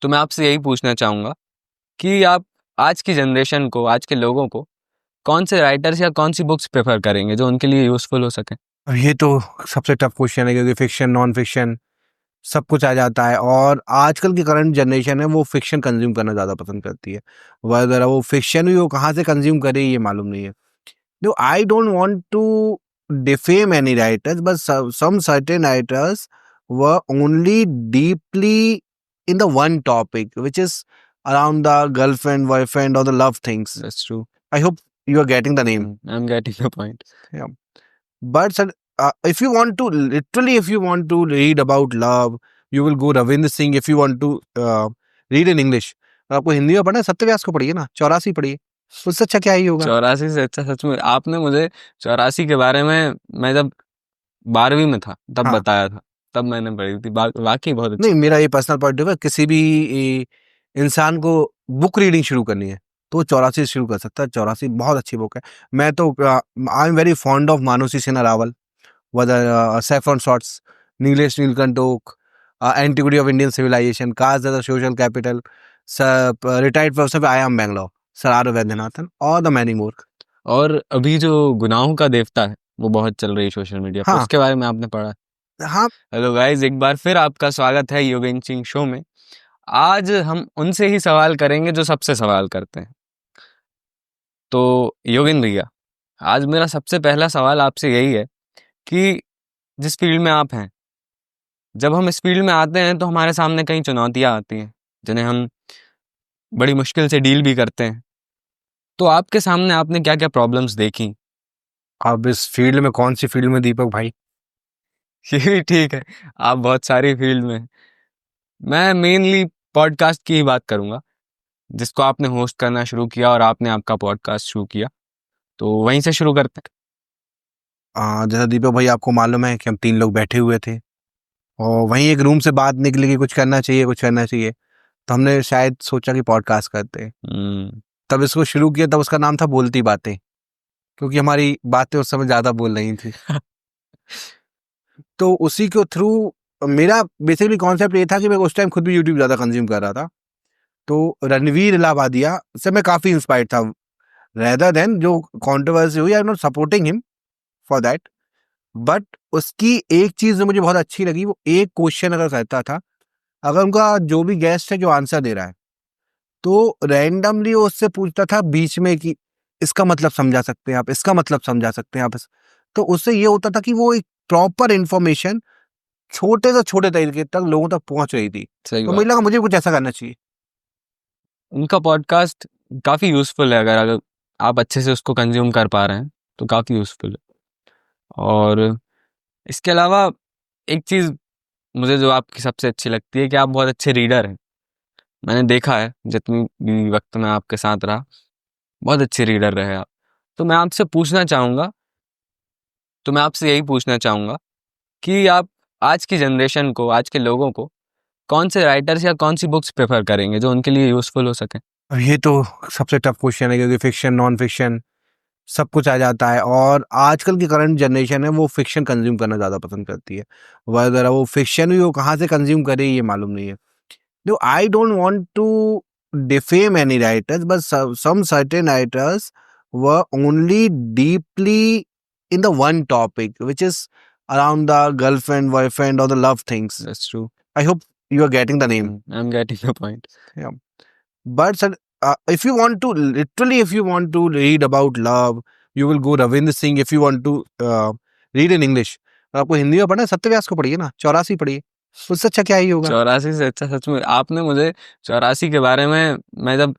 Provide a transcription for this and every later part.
तो मैं आपसे यही पूछना चाहूँगा कि आप आज की जनरेशन को, आज के लोगों को कौन से राइटर्स या कौन सी बुक्स प्रेफ़र करेंगे जो उनके लिए यूज़फुल हो सकें? अब ये तो सबसे टफ क्वेश्चन है क्योंकि फिक्शन, नॉन फिक्शन सब कुछ आ जाता है और आजकल की करंट जनरेशन है वो फिक्शन कंज्यूम करना ज़्यादा पसंद करती है। वेदर वो फिक्शन भी वो कहाँ से कंज्यूम करे ये मालूम नहीं है। No, I don't want to defame any writers, but some certain writers were only deeply in the one topic, which is around the girlfriend, boyfriend, or the love things. That's true. I hope you are getting the name. I'm getting the point. Yeah. But if you want to, literally, if you want to read about love, you will go Ravinder Singh. If you want to read in English, आपको हिंदी में पढ़ना है सत्यव्यास को पढ़िए ना, 84 पढ़िए, उससे अच्छा क्या ही होगा। 84 से अच्छा सच में आपने मुझे 84 के बारे में मैं जब 12वीं में था तब हाँ बताया था, तब मैंने पढ़ी थी। वाक़ई बहुत नहीं, अच्छी। मेरा ये पर्सनल पॉइंट ऑफ व्यू है, किसी भी इंसान को बुक रीडिंग शुरू करनी है तो वो 84 से शुरू कर सकता है। 84 बहुत अच्छी बुक है। मैं तो I am very fond of Manushi Sinha Rawal, whether Saffron Shorts, Nilesh Neelkanth, Antiquity of Indian Civilization, Caste as a Social Capital, Retired Professor I Am Bangalore, Sir R. Vaidyanathan, और the many more. और अभी जो गुनाहों का देवता है वो बहुत चल रही है सोशल मीडिया पे, हाँ उसके बारे में आपने पढ़ा? हाँ हेलो गाइस, एक बार फिर आपका स्वागत है योगेंद्र सिंह शो में। आज हम उनसे ही सवाल करेंगे जो सबसे सवाल करते हैं। तो योगेंद्र भैया, आज मेरा सबसे पहला सवाल आपसे यही है कि जिस फील्ड में आप हैं, जब हम इस फील्ड में आते हैं तो हमारे सामने कई चुनौतियाँ आती हैं, जिन्हें हम बड़ी मुश्किल से डील भी करते हैं। तो आपके सामने आपने क्या-क्या प्रॉब्लम्स देखी? अब इस फील्ड में कौन सी फील्ड में दीपक भाई? ये भी ठीक है, आप बहुत सारी फील्ड में हैं। मैं मेनली पॉडकास्ट की ही बात करूँगा, जिसको आपने होस्ट करना शुरू किया और आपने आपका पॉडकास्ट शुरू किया। तो वहीं से शुरू करते हैं। जैसा दीपक भाई आपको मालूम है कि हम 3 लोग बैठे हुए थे और वहीं एक रूम से बात निकली कि कुछ करना चाहिए, कुछ करना चाहिए। तो हमने शायद सोचा कि पॉडकास्ट करते हैं। तब इसको शुरू किया, तब उसका नाम था बोलती बातें, क्योंकि हमारी बातें उस समय ज़्यादा बोल रही थी। तो उसी के थ्रू मेरा बेसिकली कॉन्सेप्ट ये था कि मैं उस टाइम खुद भी यूट्यूब ज़्यादा कंज्यूम कर रहा था। तो रणवीर इलाहाबादिया से मैं काफ़ी इंस्पायर्ड था। रेदर देन जो कंट्रोवर्सी हुई, I am not supporting him for that, but उसकी एक चीज़ जो मुझे बहुत अच्छी लगी, वो एक क्वेश्चन अगर करता था, अगर उनका जो भी गेस्ट है जो आंसर दे रहा है, तो रैंडमली वो उससे पूछता था बीच में कि इसका मतलब समझा सकते हैं आप, इसका मतलब समझा सकते हैं आप। तो उससे ये होता था कि वो एक प्रॉपर इन्फॉर्मेशन छोटे से छोटे तरीके तक लोगों तक पहुंच रही थी। सही तो बात। मुझे लगा मुझे कुछ ऐसा करना चाहिए। उनका पॉडकास्ट काफ़ी यूज़फुल है, अगर अगर आप अच्छे से उसको कंज़्यूम कर पा रहे हैं, तो काफ़ी यूज़फुल है। और इसके अलावा एक चीज़ मुझे जो आपकी सबसे अच्छी लगती है कि आप बहुत अच्छे रीडर हैं। मैंने देखा है जितनी भी वक़्त मैं आपके साथ रहा, बहुत अच्छे रीडर रहे आप। तो मैं आपसे पूछना चाहूँगा तो मैं आपसे यही पूछना चाहूँगा कि आप आज की जनरेशन को, आज के लोगों को कौन से राइटर्स या कौन सी बुक्स प्रेफ़र करेंगे जो उनके लिए यूज़फुल हो सकें? अब ये तो सबसे टफ क्वेश्चन है क्योंकि फिक्शन, नॉन फिक्शन सब कुछ आ जाता है और आजकल की करंट जनरेशन है वो फिक्शन कंज्यूम करना ज़्यादा पसंद करती है। वेदर वो फिक्शन भी वो कहाँ से कंज्यूम करे ये मालूम नहीं है। No, I don't want to defame any writers, but some certain writers were only deeply in the one topic, which is around the girlfriend, boyfriend, or the love things. That's true. I hope you are getting the name. I'm getting the point. Yeah. But if you want to, literally, if you want to read about love, you will go Ravinder Singh. If you want to read in English, आपको हिंदी में पढ़ना है सत्यव्यास को पढ़िए ना, 84 पढ़िए, उससे अच्छा क्या ही होगा। 84 से अच्छा सच में आपने मुझे 84 के बारे में मैं जब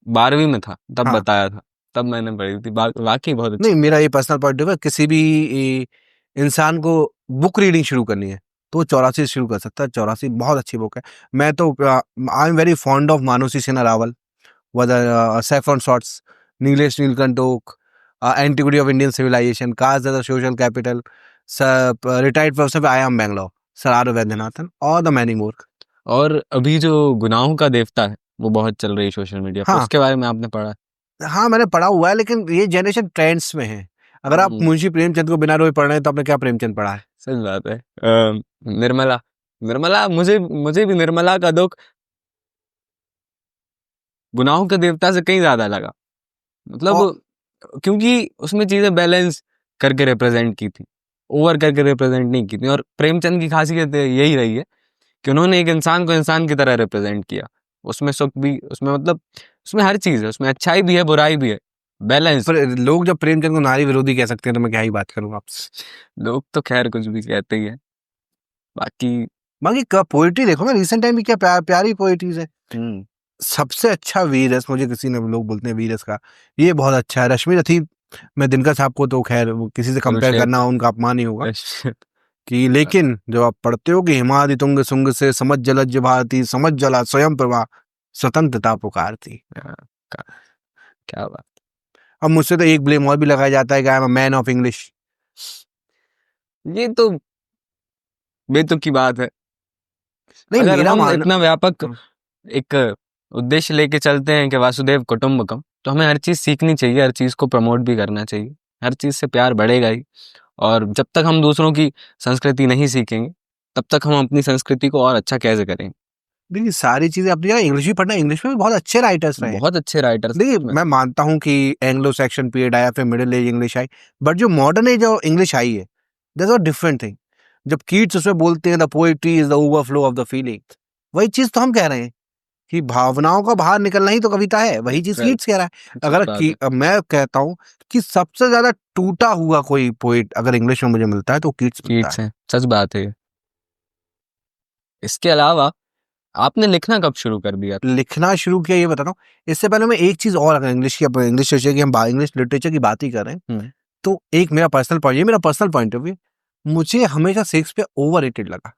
12वीं में था तब हाँ बताया था, तब मैंने पढ़ी थी। वाक़ई बहुत अच्छी। नहीं, मेरा ये पर्सनल पॉइंट ऑफ व्यू है, किसी भी इंसान को बुक रीडिंग शुरू करनी है तो वो 84 से शुरू कर सकता है। 84 बहुत अच्छी बुक है। मैं तो I am very fond of Manushi Sinha Rawal, whether Saffron Shorts, Nilesh Neelkanth, Antiquity of Indian Civilization, Caste as a Social Capital, Retired Professor I Am Bangalore, Sir R. Vaidyanathan, और the many more. और अभी जो गुनाहों का देवता है वो बहुत चल रही है सोशल मीडिया पे, हाँ उसके बारे में आपने पढ़ा? हाँ मैंने पढ़ा हुआ है, लेकिन ये जनरेशन ट्रेंड्स में है। अगर आप मुंशी प्रेमचंद को बिना रोए पढ़ रहे हैं तो आपने क्या प्रेमचंद पढ़ा है? सच बात है। निर्मला निर्मला मुझे मुझे भी निर्मला का दुःख गुनाहों के देवता से कहीं ज्यादा लगा। मतलब क्योंकि उसमें चीजें बैलेंस करके रिप्रेजेंट की थी, ओवर करके रिप्रेजेंट नहीं की थी। और प्रेमचंद की खासियत यही रही है कि उन्होंने एक इंसान को इंसान की तरह रिप्रेजेंट किया। उसमें सुख भी, उसमें मतलब उसमें हर चीज है, उसमें अच्छाई भी है बुराई भी है, बैलेंस। पर लोग जब प्रेमचंद को नारी विरोधी कह सकते हैं तो मैं क्या ही बात करूँ आपसे। लोग तो खैर कुछ भी कहते ही है, बाकी बाकी पोइट्री देखो ना, रिसेंट टाइम में क्या प्यारी पोइट्रीज है। सबसे अच्छा वीरस, मुझे किसी ने, लोग बोलते हैं वीरस का, ये बहुत अच्छा है। रश्मि रथी, मैं दिनकर साहब को तो खैर किसी से कंपेयर करना उनका अपमान ही होगा कि, लेकिन जब आप पढ़ते हो कि हिमादि तुंग सुंग से समझ जलज भारती, समझ जला स्वयं प्रभा स्वतंत्रता पुकारती। क्या बात। अब मुझसे तो एक ब्लेम और भी लगाया जाता है कि I am a man of English. ये तो बेतुक की बात है। नहीं, अगर मेरा हम मानना, इतना व्यापक एक उद्देश्य लेके चलते हैं कि वासुदेव कुटुंबकम, तो हमें हर चीज सीखनी चाहिए, हर चीज को प्रमोट भी करना चाहिए। हर चीज से प्यार बढ़ेगा ही। और जब तक हम दूसरों की संस्कृति नहीं सीखेंगे, तब तक हम अपनी संस्कृति को और अच्छा कैसे करेंगे। देखिए सारी चीजें अपनी जगह, इंग्लिश भी पढ़ना, इंग्लिश में भी बहुत अच्छे राइटर्स रहे। बहुत अच्छे राइटर्स। देखिए मैं मानता हूँ कि एंग्लो सेक्शन पीरियड आया, फिर middle age English I, but जो मॉडर्न एज इंग्लिश आई है, दैट्स अ डिफरेंट थिंग। जब कीट्स उसमें बोलते हैं the poetry is the overflow of the feeling, वही चीज तो हम कह रहे हैं कि भावनाओं का बाहर निकलना ही तो कविता है। वही चीज कीट्स कह रहा है। अगर मैं कहता हूँ कि सबसे ज्यादा टूटा हुआ कोई पोएट अगर इंग्लिश में मुझे मिलता है तो कीट्स मिलता है। सच बात है। इसके अलावा आपने लिखना कब शुरू कर दिया? लिखना शुरू किया ये बताता हूँ। इससे पहले मैं एक चीज और, अगर इंग्लिश विषय की हम इंग्लिश लिटरेचर की बात ही कर रहे हैं, तो एक मेरा पर्सनल पॉइंट, ये मेरा पर्सनल पॉइंट ऑफ व्यू, मुझे हमेशा शेक्सपियर ओवररेटेड लगा।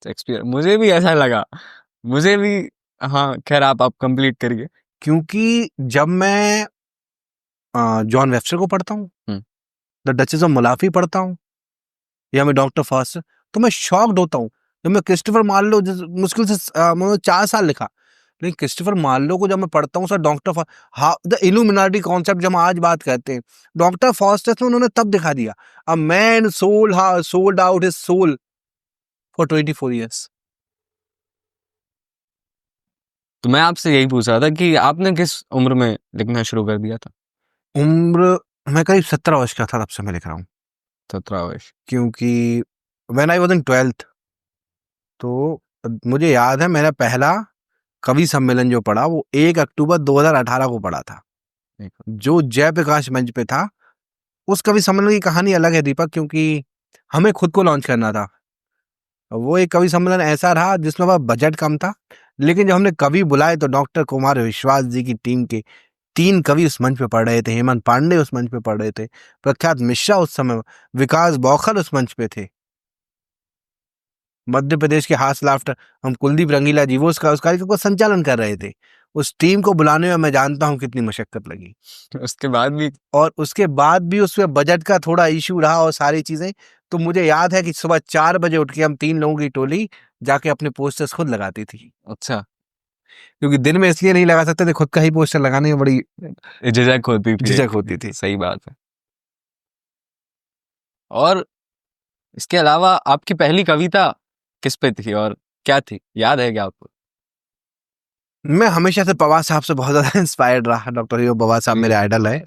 शेक्सपियर, मुझे भी ऐसा लगा, मुझे भी। हाँ खैर, आप कंप्लीट करिए। क्योंकि जब मैं जॉन वेबस्टर को पढ़ता हूँ, द डचेस ऑफ मलाफी पढ़ता हूँ, या मैं डॉक्टर फॉस्टर, तो मैं शॉक्ड होता हूँ। जब मैं क्रिस्टोफर मार्लो, मुश्किल से 4 साल लिखा, लेकिन क्रिस्टोफर मार्लो को जब मैं पढ़ता हूँ sir, doctor the illuminati concept जब हम आज बात करते हैं, डॉक्टर फॉस्टर में उन्होंने तब दिखा दिया a man sold out his soul for 24 years. तो मैं आपसे यही पूछ रहा था कि आपने किस उम्र में लिखना शुरू कर दिया था? उम्र, मैं करीब 17 वर्ष का था तब से मैं लिख रहा हूँ। 17 वर्ष। क्योंकि when I was in 12th, तो मुझे याद है मैंने पहला कवि सम्मेलन जो पढ़ा वो 1 अक्टूबर 2018 को पढ़ा था, जो जयप्रकाश मंच पे था। उस कवि सम्मेलन की कहानी अलग है दीपक, क्योंकि हमें खुद को लॉन्च करना था। वो एक कवि सम्मेलन ऐसा रहा जिसमें वह बजट कम था, लेकिन जब हमने कवि बुलाए तो डॉक्टर कुमार विश्वास जी की टीम के 3 कवि उस मंच पे पढ़ रहे थे। हेमंत पांडे उस मंच पे पढ़ रहे थे, प्रख्यात मिश्रा उस समय, विकास बौखर उस मंच पे थे, मध्य प्रदेश के हास लाफ्टर हम कुलदीप रंगीला जी वो उस कार्यक्रम को संचालन कर रहे थे। उस टीम को बुलाने में मैं जानता हूँ कितनी मशक्कत लगी। उसके बाद भी, और उसके बाद भी उसमें बजट का थोड़ा इशू रहा और सारी चीजें। तो मुझे याद है कि सुबह 4 बजे उठ के हम 3 लोगों की टोली जाके अपने पोस्टर्स खुद लगाती थी। अच्छा, क्योंकि दिन में इसलिए नहीं लगा सकते थे, खुद का ही पोस्टर लगाने में बड़ी झिझक होती थी। झिझक होती थी। सही बात है। और इसके अलावा आपकी पहली कविता किस पे थी और क्या थी, याद है क्या आपको? मैं हमेशा से पवार साहब से बहुत ज्यादा इंस्पायर्ड रहा। डॉक्टर हीरो पवार साहब मेरे आइडल है।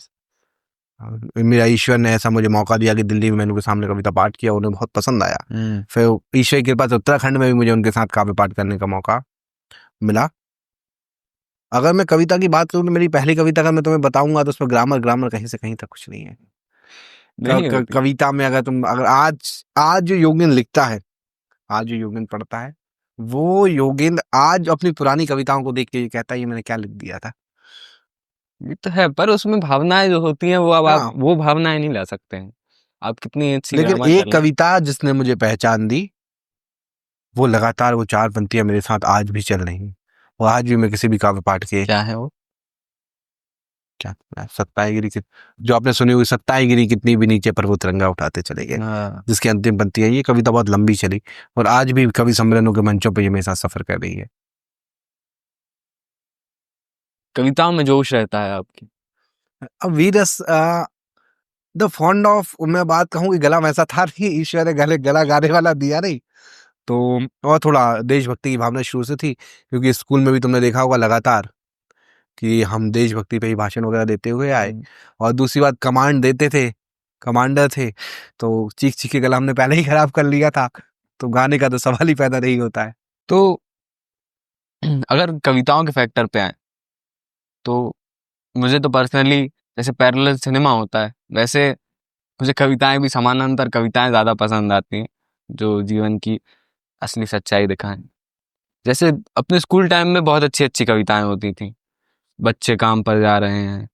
मेरा ईश्वर ने ऐसा मुझे मौका दिया कि दिल्ली में मैंने उनके सामने कविता पाठ किया, उन्हें बहुत पसंद आया। फिर ईश्वर की कृपा से उत्तराखंड में भी मुझे उनके साथ काव्य पाठ करने का मौका मिला। अगर मैं कविता की बात करूं तो मेरी पहली कविता का मैं तुम्हें बताऊंगा तो उसमें ग्रामर कहीं से कहीं तक कुछ नहीं है। कविता में अगर आज जो योगेंद्र लिखता है, आज जो योगेंद्र पढ़ता है, वो योगेंद्र आज अपनी पुरानी कविताओं को देख के ये कहता है ये मैंने क्या लिख दिया था। ये तो है, पर उसमें भावनाएं जो होती हैं वो अब आप वो भावनाएं नहीं ला सकते हैं, आप कितनी अच्छी लेकिन ग्रामर एक कविता जिसने मुझे पहचान दी, वो लगातार वो 4 पंक्तियां मेरे साथ आज भी चल रही हैं। वो आज भी मैं किसी भी काव्य पाठ के, क्या है वो? क्या सत्ताईगिरी की, जो आपने सुनी हुई, सत्ताईगिरी कितनी भी नीचे पर वो तिरंगा उठाते चले गए, जिसकी अंतिम पंक्ति है। ये कविता बहुत लंबी चली और आज भी कवि सम्मेलनों के मंचों पर ये मेरे साथ सफर कर रही है। कविताओं में जोश रहता है आपकी। अब वीरस द फॉन्ड ऑफ, मैं बात कहूँ कि गला वैसा था नहीं, ईश्वर ने गला गाने वाला दिया नहीं। तो और थोड़ा देशभक्ति की भावना शुरू से थी, क्योंकि स्कूल में भी तुमने देखा होगा लगातार कि हम देशभक्ति पे ही भाषण वगैरह देते हुए आए। हम्म। और दूसरी बात, कमांड देते थे, कमांडर थे, तो चीख चीख के गला हमने पहले ही खराब कर लिया था, तो गाने का तो सवाल ही पैदा नहीं होता है। तो अगर कविताओं के फैक्टर पे आए तो मुझे तो पर्सनली जैसे पैरेलल सिनेमा होता है, वैसे मुझे कविताएं भी, समानांतर कविताएं ज़्यादा पसंद आती हैं जो जीवन की असली सच्चाई दिखाएं। जैसे अपने स्कूल टाइम में बहुत अच्छी अच्छी कविताएं होती थी, बच्चे काम पर जा रहे हैं,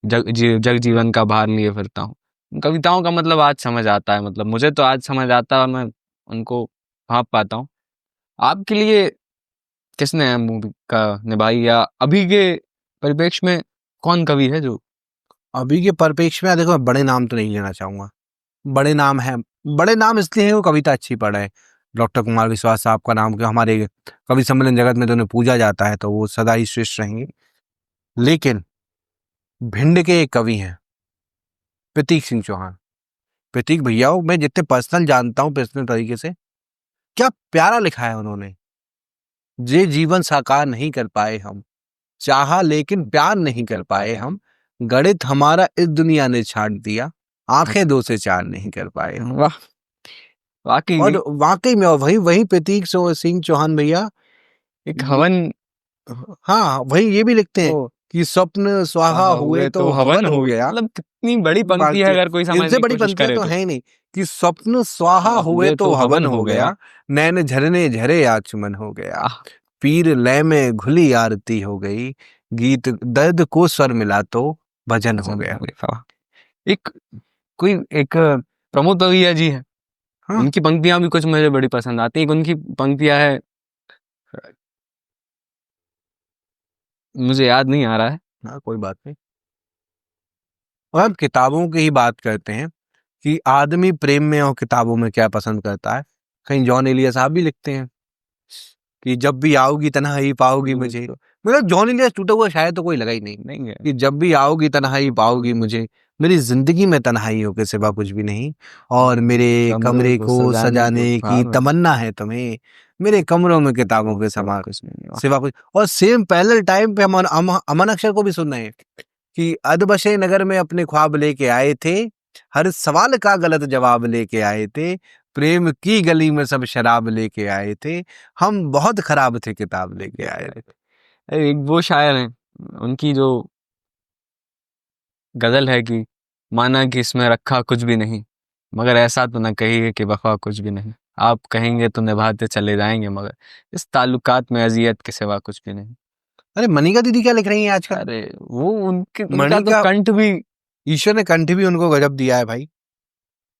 जग जीवन का भार लिए फिरता हूँ। उन कविताओं का मतलब आज समझ आता है, मतलब मुझे तो आज समझ आता है और मैं उनको भाप पाता हूँ। आपके लिए किसने अहम भूमिका निभाई, या अभी के परिप्रेक्ष्य में कौन कवि है जो? अभी के परिप्रेक्ष्य में देखो, मैं बड़े नाम तो नहीं लेना चाहूंगा। बड़े नाम है, बड़े नाम इसलिए है वो कविता अच्छी पढ़ा है। डॉक्टर कुमार विश्वास साहब का नाम क्यों, हमारे कवि सम्मेलन जगत में तो उन्हें पूजा जाता है, तो वो सदा ही श्रेष्ठ रहेंगे। लेकिन भिंड के एक कवि हैं, प्रतीक सिंह चौहान। प्रतीक भैया मैं जितने पर्सनल जानता हूँ, पर्सनल तरीके से, क्या प्यारा लिखा है उन्होंने। जे जीवन साकार नहीं कर पाए हम, चाहा लेकिन प्यार नहीं कर पाए हम, गणित हमारा इस दुनिया ने छाट दिया, आंखें दो से चार नहीं कर पाए हम। वाह, वाकई और वाकई में वही वही प्रतीक सिंह चौहान भैया, एक हवन। हाँ वही ये भी लिखते हैं ओ, कि स्वप्न स्वाहा हुए तो हवन हो गया। मतलब कितनी बड़ी पंक्ति है, अगर कोई इनसे समझने की बड़ी कोशिश पंक्तियां करे तो तो। है ही नहीं, कि स्वप्न स्वाहा हुए हुए तो तो हवन हो गया, नैन झरने झरे आचमन हो गया, आह, पीर लय में घुली आरती हो गई, गीत दर्द को स्वर मिला तो भजन हो गया। वाह। एक कोई एक प्रमोद भैया जी है, हाँ उनकी पंक्तियां भी कुछ मुझे बड़ी पसंद आती है। एक उनकी पंक्तियां है, मुझे याद नहीं आ रहा है। हाँ, कोई बात नहीं। और हम किताबों की ही बात करते हैं कि आदमी प्रेम में और किताबों में क्या पसंद करता है। कहीं जॉन एलिया साहब भी लिखते हैं कि जब भी आओगी तन्हाई पाओगी मुझे। मतलब जॉन एलिया टूटा हुआ शायद तो कोई लगा ही नहीं, नहीं है। कि जब भी आओगी तन्हाई पाओगी मुझे, मेरी जिंदगी में तन्हाइयों के सिवा कुछ भी नहीं, और मेरे कमरे को सजाने की तमन्ना है तुम्हें, मेरे कमरों में किताबों के समा सिवा कुछ। और सेम पैरेलल टाइम पे हम अमन अक्षर को भी सुन रहे हैं कि अदबशे नगर में अपने ख्वाब लेके आए थे, हर सवाल का गलत जवाब लेके आए थे, प्रेम की गली में सब शराब लेके आए थे, हम बहुत खराब थे किताब लेके आए थे। एक वो शायर हैं, उनकी जो गजल है कि माना कि इसमें रखा कुछ भी नहीं, मगर ऐसा तो न कहिए कि वफा कुछ भी नहीं, आप कहेंगे तो निभाते चले जाएंगे, मगर इस ताल्लुकात में अजियत के सिवा कुछ भी नहीं। अरे मनिका दीदी क्या लिख रही हैं आजकल। अरे वो उनका तो मनिका, कंठ भी, ईश्वर ने कंठ भी उनको गजब दिया है भाई,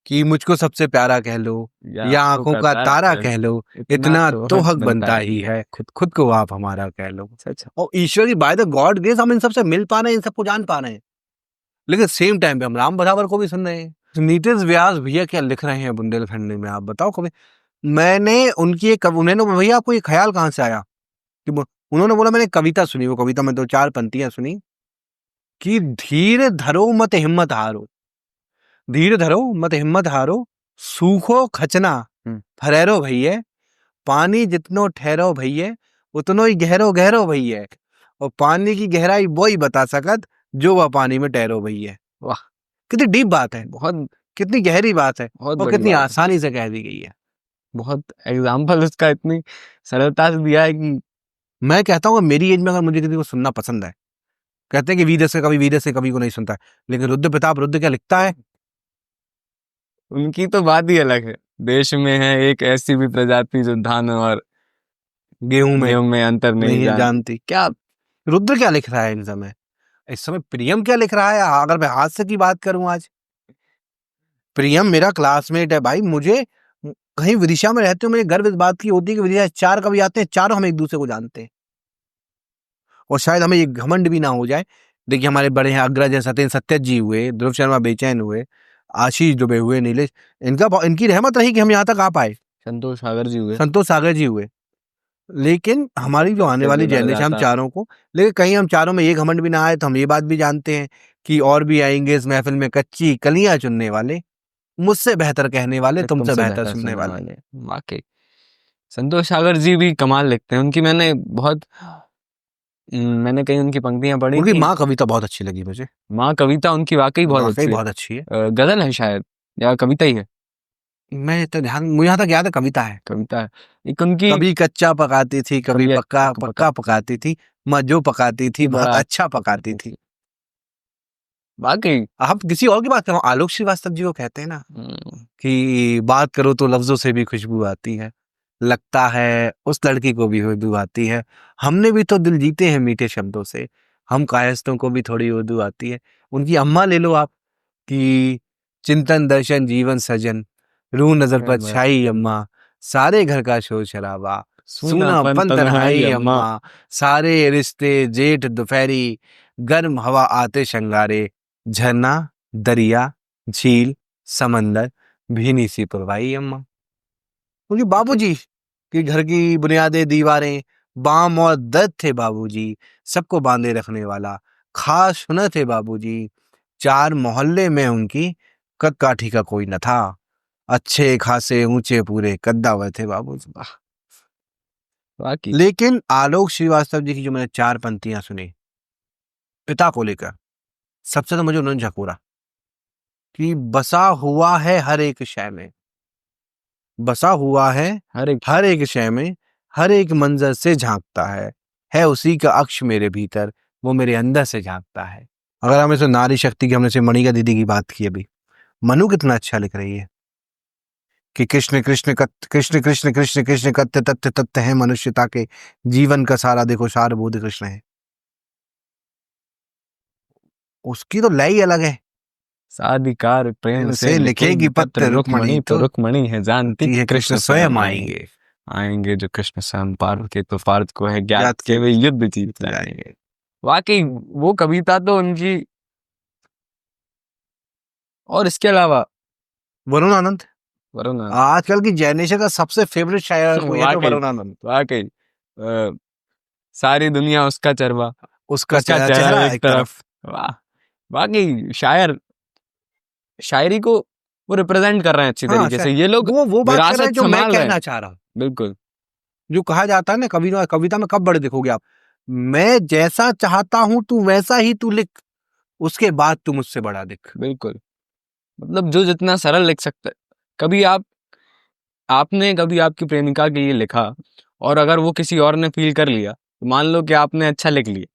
कि मुझको सबसे प्यारा कह लो या आंखों का तारा कह लो, इतना तो हक बनता ही है, खुद खुद को आप हमारा कह लो। सच। और ईश्वर की बाय द गॉड ग्रेस हम इन सबसे मिल पा रहे हैं, इन सबको जान पा रहे हैं, लेकिन सेम टाइम पे हम राम बराबर को भी सुन रहे हैं। नीतीश व्यास भैया क्या लिख रहे हैं बुंदेलखंड में, आप बताओ कभी। मैंने उनकी एक उन्होंने, भैया आपको ये ख्याल कहाँ से आया कि उन्होंने बोला, मैंने कविता सुनी, वो कविता में 2-4 पंक्तियां सुनी कि धीर धरो मत हिम्मत हारो, धीर धरो मत हिम्मत हारो, सूखो खचना फरेरो भैये, पानी जितनो ठहरो भैये, उतनो ही गहरो गहरो भैये, और पानी की गहराई वो ही बता सकत जो वह पानी में ठहरो भैये। वाह, कितनी डीप बात है, बहुत, कितनी गहरी बात है, बहुत और बड़ी कितनी बात है। आसानी से कह दी गई है। बहुत एग्जाम्पल उसका इतनी सरलता से दिया है कि मैं कहता हूँ मेरी एज में अगर मुझे किसी को सुनना पसंद है, कहते हैं कि वीर से कवि को नहीं सुनता है, लेकिन रुद्र प्रताप रुद्र क्या लिखता है। उनकी तो बात ही अलग है। देश में है एक ऐसी भी प्रजाति जो धान और गेहूं में अंतर नहीं जानती। क्या रुद्र क्या लिख रहा है इन समय, इस समय प्रियम क्या लिख रहा है। अगर मैं हास्य की बात करूं, आज प्रियम मेरा क्लासमेट है भाई, मुझे कहीं विदिशा में रहते हो, मुझे गर्व इस बात की होती है कि विदिशा 4 कवि आते हैं, चारों हम एक दूसरे को जानते हैं, और शायद हमें ये घमंड भी ना हो जाए। देखिए हमारे बड़े हैं अग्रज हैं, सत्येंद्र सत्यज जी हुए, ध्रुव शर्मा बेचैन हुए, आशीष दुबे हुए, नीलेश, इनकी रहमत रही कि हम यहाँ तक आ पाए। संतोष सागर जी हुए। लेकिन हमारी जो आने वाली जनरेशन, हम चारों को, लेकिन कहीं हम चारों में ये घमंड भी ना आए, तो हम ये बात भी जानते हैं कि और भी आएंगे इस महफिल में कच्ची कलियां चुनने वाले, मुझसे बेहतर कहने वाले, तुमसे बेहतर सुनने वाले। वाकई संतोष सागर जी भी कमाल लिखते हैं। उनकी मैंने बहुत मैंने कहीं उनकी पंक्तियां पढ़ी उनकी थी। माँ कविता बहुत अच्छी लगी मुझे, माँ कविता उनकी वाकई बहुत वाकई अच्छी है। बहुत अच्छी है। गजल है शायद या कविता ही है? मैं तो ध्यान, मुझे यहाँ तक याद है कविता है। कविता है। एक उनकी कभी कच्चा पकाती थी, कभी कभी पक्का पक्का पक्का पकाती थी, माँ जो पकाती थी बहुत बड़ा अच्छा पकाती थी। वाकई। आप किसी और की बात करो, आलोक श्रीवास्तव जी को कहते हैं ना हम्म, कि बात करो तो लफ्जों से भी खुशबू आती है, लगता है उस लड़की को भी उर्दू आती है, हमने भी तो दिल जीते हैं मीठे शब्दों से, हम कायस्तों को भी थोड़ी उर्दू आती है। उनकी अम्मा ले लो आप, कि चिंतन दर्शन जीवन सजन, रूह नजर पर छाई अम्मा, सारे घर का शोर शराबा, सूनापन सूनापन तन्हाई तन्हाई अम्मा। अम्मा, सारे रिश्ते जेठ दोपहरी, गर्म हवा आते शंगारे, झरना दरिया झील समंदर, भीनी सी परवाई अम्मा। क्योंकि बाबूजी के घर की बुनियादें दीवारें, बाम और दर्द थे बाबूजी, सबको बांधे रखने वाला खास हुनर थे बाबूजी, चार मोहल्ले में उनकी कद काठी का कोई न था, अच्छे खासे ऊंचे पूरे कद्दावर थे बाबूजी। वाकई। लेकिन आलोक श्रीवास्तव जी की जो मैंने चार पंक्तियां सुनी पिता को लेकर, सबसे तो मुझे उन्होंने झकोरा कि बसा हुआ है हर एक शय में, बसा हुआ हर एक हर एक शय में, हर एक मंजर से झांकता है उसी का अक्ष मेरे भीतर, वो मेरे अंदर से झांकता है। अगर हम इसे नारी शक्ति की, हमने से मणिका दीदी की बात की अभी, मनु कितना अच्छा लिख रही है कि कृष्ण कृष्ण कृष्ण कृष्ण कृष्ण कृष्ण कत्य तथ्य तथ्य है मनुष्यता के जीवन का सारा, देखो सारबोध कृष्ण है। उसकी तो लय ही अलग है, साधिकार प्रेम से से लिखेगी लिखेगी पत्र पत्र रुक्मणी, तो रुक्मणी है जानती कि कि है कृष्ण कृष्ण स्वयं स्वयं आएंगे। आएंगे, आएंगे जो कृष्ण स्वयं पार्थ के, तो पार्थ को है ज्ञात ज्ञात के के वे युद्ध जीत जाएंगे। जाएंगे। वाकई वो कविता तो उनकी। और इसके अलावा वरुण आनंद वरुण। आजकल की जनरेशन का सबसे फेवरेट शायर कोई है तो वाकई वरुण आनंद। वाकई। सारी दुनिया उसका चरवा, उसका उसका चेहरा चेहरा एक एक तरफ। तरफ। वाह। वाकई शायर शायरी को वो रिप्रेजेंट कर रहे हैं अच्छी हाँ तरीके से, ये लोग वो बात कर रहे हैं विरासत जो मैं संभाल रहे हैं। कहना चाह रहा हूँ। बिल्कुल जो कहा जाता है ना कविता में कब बड़े देखोगे आप, मैं जैसा चाहता हूं तू वैसा ही तू लिख, उसके बाद तू मुझसे बड़ा दिख। बिल्कुल। मतलब जो जितना सरल लिख सकता है। कभी आपने कभी आपकी प्रेमिका के लिए लिखा, और अगर वो किसी और ने फील कर लिया, तो मान लो कि आपने अच्छा लिख लिया।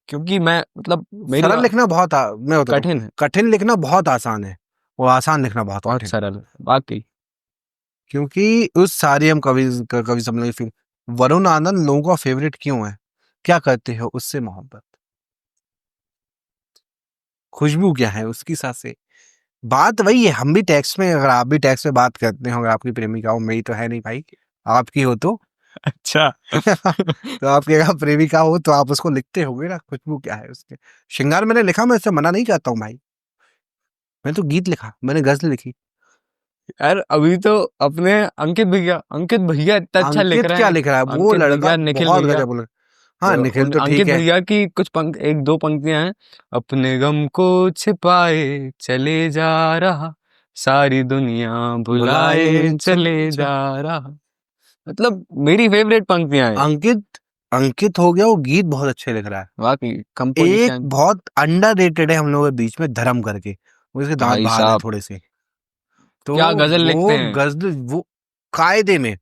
क्योंकि मैं मतलब मेरी सरल लिखना बहुत मैं बताता हूँ, कठिन है। कठिन लिखना बहुत आसान है, वो आसान लिखना बहुत बहुत कठिन है। सरल है वाकई। क्योंकि उस सारे हम कवि सम्मेलन फिर वरुण आनंद लोगों का फेवरेट क्यों है, क्या करते हो उससे मोहब्बत, खुशबू क्या है उसकी सांसें। बात वही है, हम भी टैक्स में, अगर आप भी टैक्स में बात करते हो, अगर आपकी प्रेमिका हो, मेरी तो है नहीं भाई, आपकी हो तो अच्छा। तो आपकी अगर प्रेमिका हो तो आप उसको लिखते होगे ना, खुशबू क्या है उसके। श्रृंगार मैंने लिखा, मैं इससे मना नहीं करता हूँ भाई, मैंने तो गीत लिखा, मैंने गजल लिखी। यार अभी तो अपने अंकित भैया इतना अच्छा लिख अंकित रहे क्या हैं। लिख रहा है वो अंकित लड़का, भैया, निखिल बहुत भैया। गजब बोल। हाँ निखिल उन तो ठीक अंकित है। भैया की कुछ एक दो पंक्तियां हैं। अपने गम को छिपाए चले जा रहा, सारी दुनिया भुलाए बुलाए चले जा रहा। मतलब मेरी फेवरेट पंक्तियां हैं। अंकित, अंकित हो गया, वो गीत बहुत अच्छे लिख रहा है। वाकई एक कंपोजिशन। बहुत अंडररेटेड है हम लोगों के बीच में, धर्म करके, वो इसके दांत भाई बाहर है साहब थोड़े से, तो क्या गजल लिखते वो हैं। गजल, वो कायदे में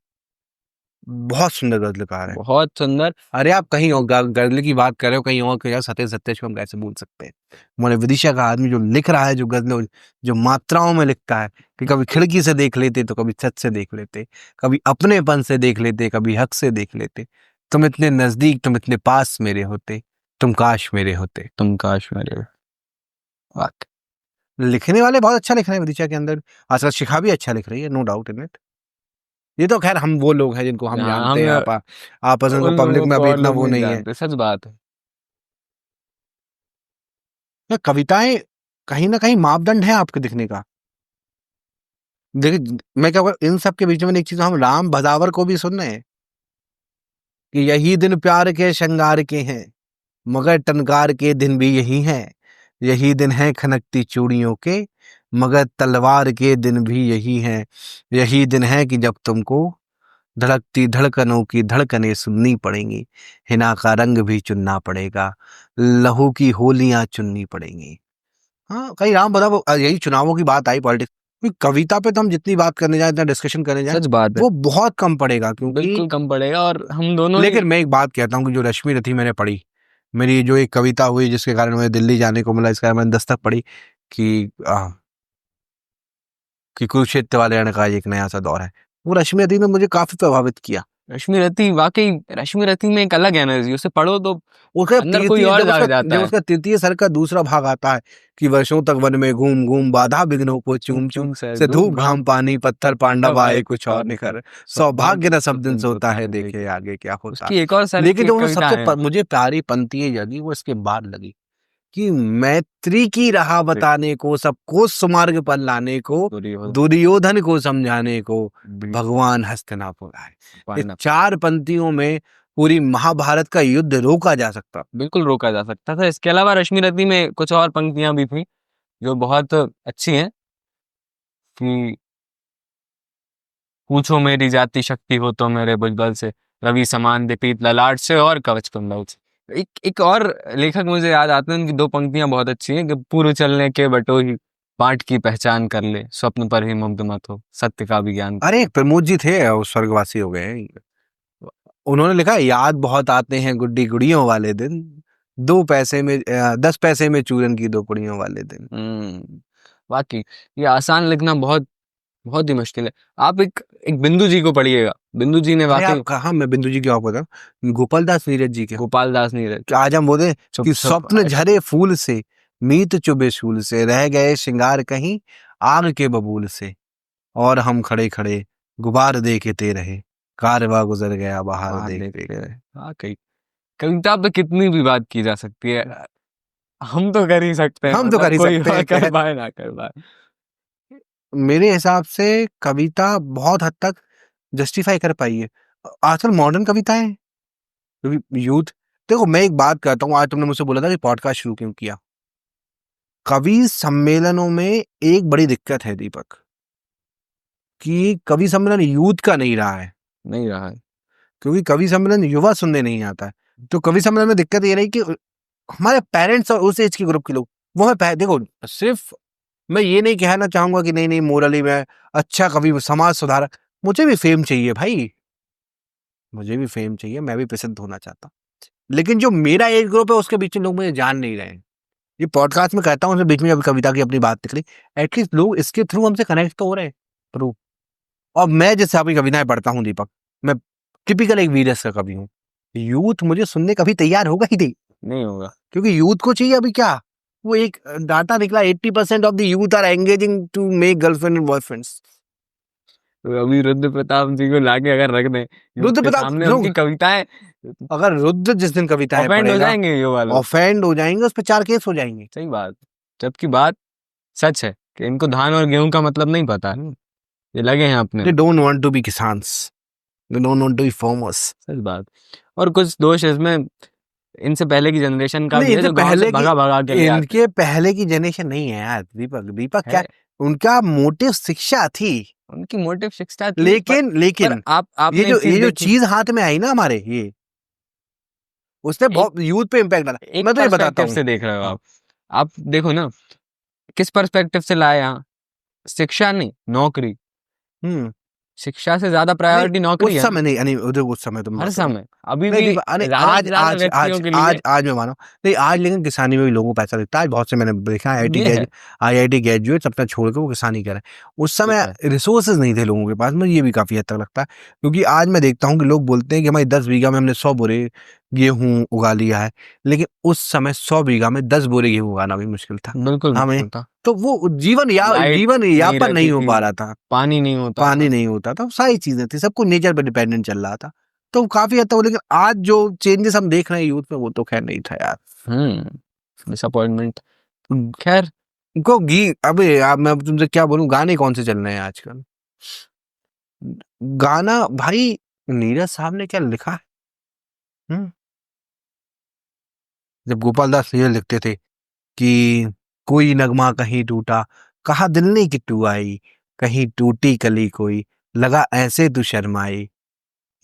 बहुत सुंदर गजलकार है। बहुत सुंदर। अरे आप कहीं और गजल की बात कर रहे हो, कहीं और कहीं सत्य सत्य को हम कैसे भूल सकते हैं। मोने विदिशा का आदमी जो लिख रहा है, जो गजल जो मात्राओं में लिखता है, कि कभी खिड़की से देख लेते तो कभी छत से देख लेते, कभी अपनेपन से देख लेते, कभी हक से देख लेते, तुम इतने नजदीक, तुम इतने पास मेरे होते, तुम काश मेरे होते। तुम काश मेरे। वाकई। लिखने वाले बहुत अच्छा लिख रहे हैं विदिशा के अंदर, आजकल शिखा भी अच्छा लिख रही है, नो डाउट इन इट। ये तो खैर हम वो लोग हैं जिनको हम हाँ, जानते हम हैं, आपस में उन पब्लिक लोगों में को अभी और इतना लोग वो नहीं नहीं है। जानते, सच बात है। या कविताएं कहीं ना कहीं मापदंड है आपके दिखने का। देखिए मैं क्या इन सब के बीच में एक चीज, हम राम भदावर को भी सुन रहे हैं कि यही दिन प्यार के श्रृंगार के हैं, मगर टनकार के दिन भी यही हैं, यही दिन है खनकती चूड़ियों के, मगर तलवार के दिन भी यही हैं, यही दिन है कि जब तुमको धड़कती धड़कनों की धड़कनें सुननी पड़ेंगी, हिना का रंग भी चुनना पड़ेगा, लहू की होलियां चुननी पड़ेंगी। हाँ, कहीं राम बता वो यही चुनावों की बात आई पॉलिटिक्स, कविता पे तो हम जितनी बात करने जाए, इतना डिस्कशन करने जाए, सच बात है, वो बहुत कम पड़ेगा, क्योंकि बिल्कुल कम पड़ेगा। और हम दोनों ही लेकिन मैं एक बात कहता हूँ कि जो रश्मि रथी मैंने पढ़ी, मेरी जो एक कविता हुई जिसके कारण मुझे दिल्ली जाने को मिला, इसके कारण मैंने दस्तक पढ़ी कि कुरुक्षेत्र वाले रण का एक नया सा दौर है, वो रश्मि रथी ने मुझे काफी प्रभावित किया। रश्मि रथी, वाकई रश्मि रथी में एक अलग एनर्जी, उसे पढ़ो तो उसका अंदर कोई और जाग जाता जब है। उसका तृतीय सर का दूसरा भाग आता है कि वर्षों तक वन में घूम घूम बाधा विघ्नों को चूम चूम से धूप घाम पानी पत्थर पांडव आए कुछ और निखर, सौभाग्य न सब दिन सोता है देखे आगे क्या होता। उसकी एक और सर लेकिन की जो कविता सबसे है, मुझे प्यारी पंक्ति लगी वो इसके बाद लगी कि मैत्री की राह बताने को, सबको सुमार्ग पर लाने को, दुर्योधन को समझाने को भगवान हस्तिनापुर आए। इस 4 पंक्तियों में पूरी महाभारत का युद्ध रोका जा सकता, बिल्कुल रोका जा सकता था। इसके अलावा रश्मि रथी में कुछ और पंक्तियां भी थी जो बहुत अच्छी हैं कि पूछो मेरी जाति शक्ति हो तो मेरे भुजबल से, रवि समान दीपित ललाट से और कवच कुंडल से। एक और लेखक मुझे याद आते हैं, उनकी 2 पंक्तियां बहुत अच्छी हैं कि पूर्व चलने के बटोही बाट की पहचान कर ले, स्वप्न पर ही मुग्ध मत हो, सत्य का भी ज्ञान। अरे प्रमोद जी थे वो स्वर्गवासी हो गए हैं। उन्होंने लिखा याद बहुत आते हैं गुड्डी गुड़ियों वाले दिन, 2 पैसे में 10 पैसे में चूरन की 2 पुड़ियों वाले दिन। वाकई ये आसान लिखना बहुत बहुत ही मुश्किल है। आप एक बिंदु जी को पढ़िएगा, बिंदु जी ने अरे वाकई, आप कहा, मैं बिंदु जी की बात बताऊं, गोपाल दास नीरज जी के, गोपाल दास नीरज, कि आज हम बोले चुप कि चुप स्वप्न झरे फूल से, मीत चुभे शूल से, रह गए श्रृंगार कहीं आग के बबूल से, और हम खड़े खड़े गुबार देखते रहे, कारवा गुजर गया बाहर बाहर देखते देखते गए। रहे। वाकई कविता पे कितनी भी बात की जा सकती है, हम तो कर ही सकते हैं, हम तो मतलब कर ही कोई सकते हैं कर खैर। पाए ना कर पाए। मेरे हिसाब से कविता बहुत हद तक जस्टिफाई कर पाई है आजकल मॉडर्न कविताएं, क्योंकि यूथ, देखो मैं एक बात कहता हूँ, आज तुमने मुझसे बोला था कि पॉडकास्ट शुरू क्यों किया। कवि सम्मेलनों में एक बड़ी दिक्कत है दीपक, कि कवि सम्मेलन यूथ का नहीं रहा है, नहीं रहा है। क्योंकि कवि सम्मेलन युवा सुनने नहीं आता है। तो कवि सम्मेलन में दिक्कत ये रही कि हमारे पेरेंट्स और उस एज के ग्रुप के लोग, वो हमें देखो, सिर्फ मैं ये नहीं कहना चाहूंगा कि नहीं नहीं मोरली में अच्छा कवि समाज सुधारक, मुझे भी फेम चाहिए भाई, मुझे भी फेम चाहिए, मैं भी प्रसिद्ध होना चाहता हूँ, लेकिन जो मेरा एज ग्रुप है उसके बीच में लोग मुझे जान नहीं रहे हैं। ये पॉडकास्ट में कहता हूँ, उसके बीच में अभी कविता की अपनी बात निकली, एटलीस्ट लोग इसके थ्रू हमसे कनेक्ट तो हो रहे हैं थ्रू। और मैं जैसे आपकी कविताएं पढ़ता हूँ दीपक, मैं टिपिकल एक वीरस का कवि हूँ, यूथ मुझे सुनने कभी तैयार होगा ही नहीं होगा, क्योंकि यूथ को चाहिए अभी क्या, वो एक डाटा निकला 80% of the youth are engaging to make girlfriend and boyfriends. तो अभी रुद्र प्रताप जी को लाके अगर रख दें यूथ रुद्र के प्रताप सामने, लोग, उनकी कविताएं अगर रुद्र जिस दिन कविताएं ऑफेंड हो पढ़ेगा, जाएंगे ये वाले, ऑफेंड हो जाएंगे, उस पर 4 केस हो जाएंगे। सही बात। जबकि बात सच है कि इनको धान और गेहूं का मतलब नहीं पता है, ये लगे हैं अपने। They don't want to be किसान्स, they don't want to be farmers। सच बात। और कुछ दोष इसमें इनसे पहले की जनरेशन का नहीं, भी है, इनसे जो गांव से भगा भगा के ले आते इनके पहले की जनरेशन नहीं है यार दीपक, दीपक क्या हैं। उनका मोटिव शिक्षा थी, उनकी मोटिव शिक्षा थी, लेकिन पर आपने ये एक चीज जो देखी, चीज हाथ में आई ना हमारे, ये उसने एक बहुत यूथ पे इम्पैक्ट डाला। एक मैं तो ये बताता पर्सपेक्टिव हूँ, से देख रहे हो हाँ, आप देखो ना, किस पर्सपेक्टिव से लाए यहाँ, शिक्षा नहीं, नौकरी। शिक्षा से ज्यादा नहीं प्रायोरिटी नौकरी उस है, समय नहीं, उधर उस समय तुम हर बात बताओ। समय, अभी नहीं भी दीपक, अरे ज्यादा से आज ज्यादा आज व्यक्तियों आज के लिए आज आज मैं मानो, नहीं आज लेकिन किसानी में भी लोगों को पैसा लगता है, आज बहुत से मैंने देखा है ये है। IIT ग्रेजुएट अपना छोड़ के वो किसानी कर रहे हैं। उस ये समय है। रिसोर्सेज नहीं थे लोगों के पास, मुझे ये भी काफी हद तक लगता है, क्योंकि आज मैं देखता हूँ कि लोग बोलते हैं कि हमारी 10 बीघा में हमने 100 बोरे गेहूं उगा लिया है, लेकिन उस समय 100 बीघा में 10 बोरे गेहूं उगाना भी मुश्किल था बिल्कुल हमें। मुश्किल था। तो वो जीवन लाइट नहीं यापन नहीं रहती हो थी, पा रहा था, पानी नहीं होता पानी था। नहीं होता था, सारी चीजें थी, सब कुछ नेचर पर डिपेंडेंट चल रहा था, तो काफी हद तक। लेकिन आज जो चेंजेस हम देख रहे हैं यूथ में, वो तो खैर नहीं था यार। डिसअपॉइंटमेंट। खैर, इनको अबे आप, मैं तुमसे क्या बोलूं, गाने कौन से चल रहे हैं आजकल? गाना भाई, नीरज साहब ने क्या लिखा है। जब गोपाल दास नीरज लिखते थे कि कोई नगमा कहीं टूटा, कहा दिल ने किट्टू आई, कहीं टूटी कली कोई, लगा ऐसे तू शर्माई,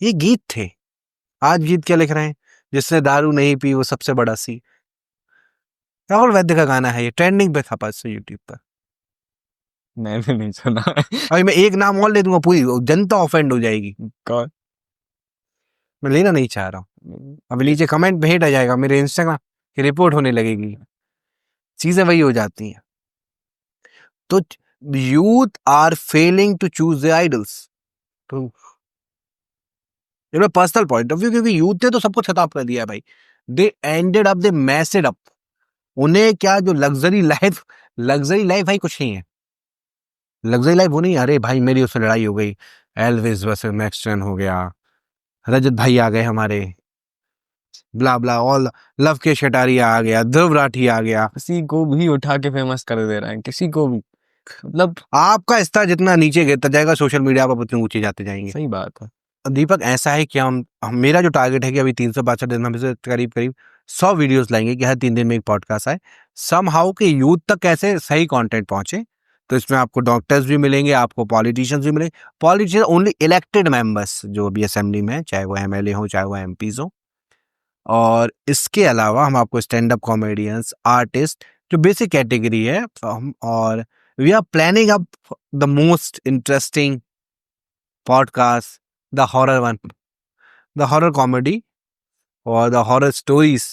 ये गीत थे। आज गीत क्या लिख रहे हैं, जिसने दारू नहीं पी वो सबसे बड़ा सी। राहुल वैद्य का गाना है ये, ट्रेंडिंग पे था परसों यूट्यूब पर। मैंने नहीं सुना। अभी मैं एक नाम और ले दूंगा, पूरी जनता ऑफेंड हो जाएगी। कौन? मैं लेना नहीं चाह रहा हूँ। अभी नीचे कमेंट भेट आ जाएगा, मेरे इंस्टाग्राम की रिपोर्ट होने लगेगी, चीजें वही हो जाती हैं। तो youth are failing to choose the idols. तो पर्सनल पॉइंट ऑफ व्यू, क्योंकि यूथ ने तो सब कुछ खत्म कर दिया है भाई। They ended up, they messed up. उन्हें क्या जो लग्जरी लाइफ भाई कुछ नहीं है। लग्जरी लाइफ वो नहीं है, अरे भाई मेरी उससे लड़ाई हो गई, एल्विस वर्सेस मैक्स ट्रेन हो गया, रजत भाई आ गए हमारे, ब्ला ब्ला ऑल, लव के शटारिया आ गया, ध्रुव राठी आ गया। किसी को भी उठा के फेमस कर दे रहा है, किसी को भी। मतलब आपका स्तर जितना नीचे गिरता जाएगा सोशल मीडिया पर उतने ऊंचे जाते जाएंगे। सही बात है। दीपक ऐसा है कि मेरा जो टारगेट है कि अभी 362 दिन में से करीब करीब 100 वीडियोस लाएंगे कि हर 3 दिन में एक पॉडकास्ट आए, समहाउ कि यूथ तक कैसे सही कंटेंट पहुंचे। तो इसमें आपको डॉक्टर्स भी मिलेंगे, आपको पॉलिटिशियंस भी मिलेंगे। पॉलिटिशियन ओनली इलेक्टेड मेंबर्स जो भी असेंबली में है, चाहे वो एमएलए हो चाहे वो एमपीज हो। और इसके अलावा हम आपको स्टैंड अप कॉमेडियंस, आर्टिस्ट, जो बेसिक कैटेगरी है, और we are planning up the most interesting podcast, the horror one, the horror comedy और the horror stories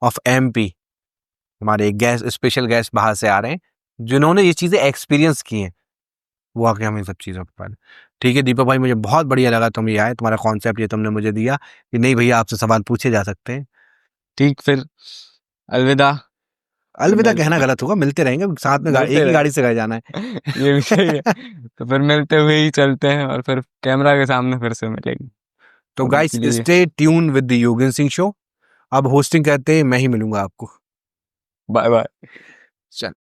of MP. हमारे गेस्ट, स्पेशल गेस्ट बाहर से आ रहे हैं जिन्होंने ये चीजें एक्सपीरियंस की हैं, वो आके हमें सब चीज़ों के बारे में। ठीक है दीपक भाई, मुझे बहुत बढ़िया लगा तुम ये आए, तुम्हारा कॉन्सेप्ट ये तुमने मुझे दिया कि नहीं भैया आपसे सवाल पूछे जा सकते हैं। ठीक, फिर अलविदा। अलविदा कहना गलत होगा, मिलते रहेंगे साथ में, मिलते एक ही रहे। गाड़ी से घर जाना है। ये भी सही है। तो फिर मिलते हुए ही चलते हैं और फिर कैमरा के सामने फिर से मिलेंगे। तो अभी गाइस के लिए stay tune with the Yogendra Singh show. अब होस्टिंग करते हैं मैं ही मिलूंगा आपको। Bye bye. चल।